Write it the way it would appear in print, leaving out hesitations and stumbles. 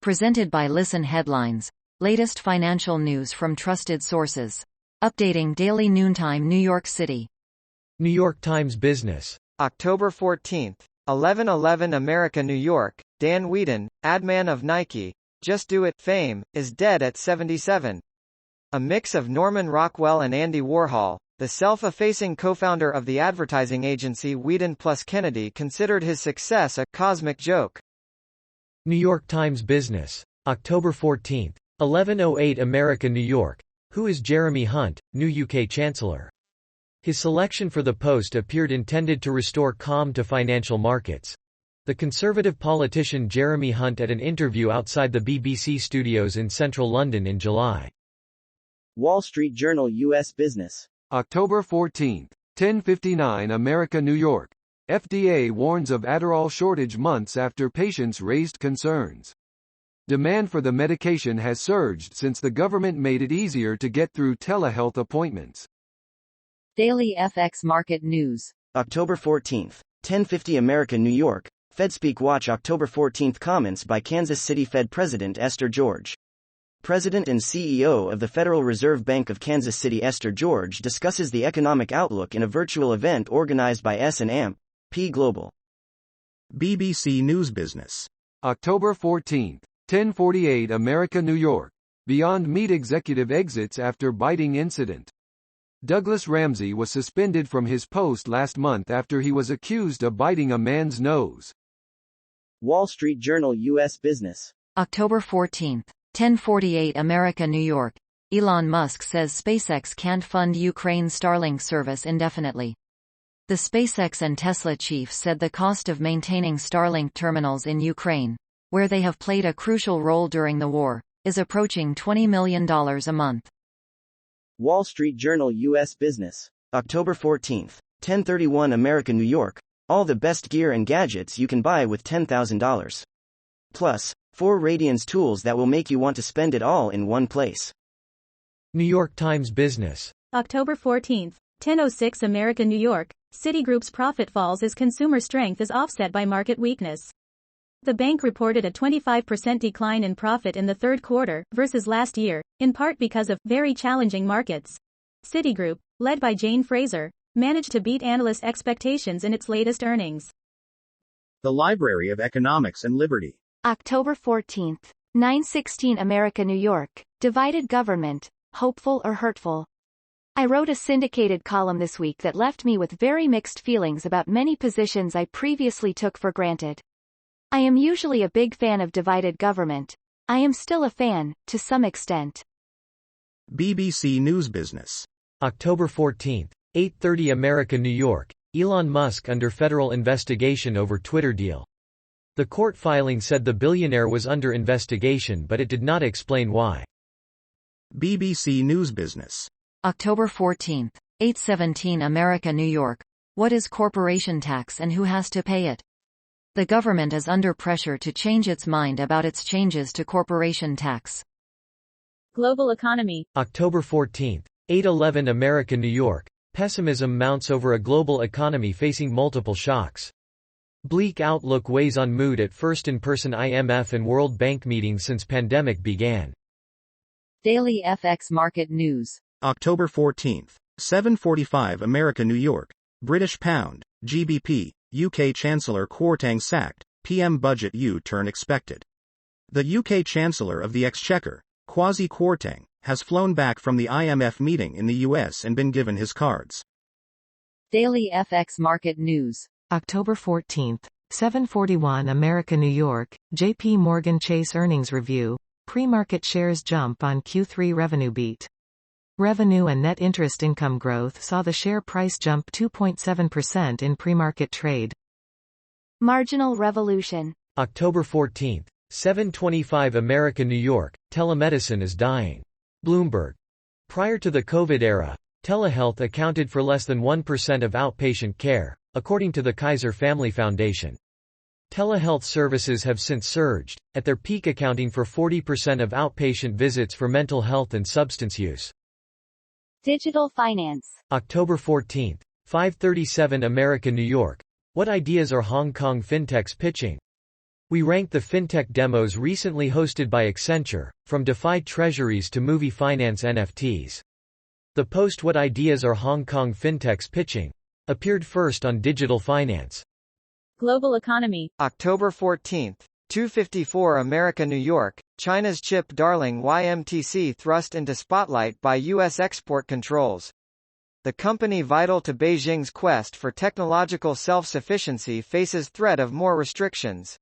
Presented by Listen Headlines. Latest financial news from trusted sources. Updating daily noontime New York City. New York Times Business. October 14th. 11:11 America New York. Dan Wieden, Adman of Nike, Just Do It fame, is dead at 77. A mix of Norman Rockwell and Andy Warhol, the self-effacing co-founder of the advertising agency Wieden plus Kennedy considered his success a cosmic joke. New York Times Business. October 14th. 11:08 America New York. Who is Jeremy Hunt, new UK Chancellor? His selection for the post appeared intended to restore calm to financial markets. The Conservative politician Jeremy Hunt at an interview outside the BBC studios in central London in July. Wall Street Journal U.S. Business. October 14th. 10:59 America New York. FDA warns of Adderall shortage months after patients raised concerns. Demand for the medication has surged since the government made it easier to get through telehealth appointments. Daily FX Market News. October 14th. 10:50 America New York. Fedspeak watch October 14th comments by Kansas City Fed President Esther George. President and CEO of the Federal Reserve Bank of Kansas City Esther George discusses the economic outlook in a virtual event organized by S&P Global. BBC News Business. October 14th. 10:48 America New York. Beyond Meat executive exits after biting incident. Douglas Ramsey was suspended from his post last month after he was accused of biting a man's nose. Wall Street Journal U.S. Business. October 14th. 10:48 America New York. Elon Musk says SpaceX can't fund Ukraine's Starlink service indefinitely. The SpaceX and Tesla chief said the cost of maintaining Starlink terminals in Ukraine, where they have played a crucial role during the war, is approaching $20 million a month. Wall Street Journal U.S. Business. October 14th. 10:31 America New York. All the best gear and gadgets you can buy with $10,000. Plus, 4 Radiance tools that will make you want to spend it all in one place. New York Times Business. October 14th. 10:06 America New York. Citigroup's profit falls as consumer strength is offset by market weakness. The bank reported a 25% decline in profit in the third quarter versus last year, in part because of very challenging markets. Citigroup, led by Jane Fraser, managed to beat analyst expectations in its latest earnings. The Library of Economics and Liberty. October 14th. 9:16 America New York. Divided government, hopeful or hurtful? I wrote a syndicated column this week that left me with very mixed feelings about many positions I previously took for granted. I am usually a big fan of divided government. I am still a fan, to some extent. BBC News Business. October 14th. 8:30 America New York. Elon Musk under federal investigation over Twitter deal. The court filing said the billionaire was under investigation, but it did not explain why. BBC News Business. October 14th. 8:17 America New York. What is corporation tax and who has to pay it? The government is under pressure to change its mind about its changes to corporation tax. Global economy. October 14th. 8:11 America New York. Pessimism mounts over a global economy facing multiple shocks. Bleak outlook weighs on mood at first in-person IMF and World Bank meetings since pandemic began. Daily FX Market News. October 14th. 7:45 America New York. British pound, GBP, UK Chancellor Kwarteng sacked, PM budget U-turn expected. The UK Chancellor of the Exchequer, Kwasi Kwarteng, has flown back from the IMF meeting in the US and been given his cards. Daily FX Market News. October 14th. 7:41 America New York. JP Morgan Chase earnings review. Pre-market shares jump on Q3 revenue beat. Revenue and net interest income growth saw the share price jump 2.7% in pre-market trade. Marginal revolution. October 14th. 7:25 America New York. Telemedicine is dying. Bloomberg. Prior to the COVID era, telehealth accounted for less than 1% of outpatient care, according to the Kaiser Family Foundation. Telehealth services have since surged, at their peak accounting for 40% of outpatient visits for mental health and substance use. Digital finance. October 14th. 5:37 America New York. What ideas are Hong Kong fintechs pitching? We rank the fintech demos recently hosted by Accenture, from DeFi treasuries to movie finance NFTs. The post "What ideas are Hong Kong fintechs pitching?" appeared first on Digital Finance. Global economy. October 14. 2:54 America New York, China's chip darling YMTC thrust into spotlight by U.S. export controls. The company vital to Beijing's quest for technological self-sufficiency faces threat of more restrictions.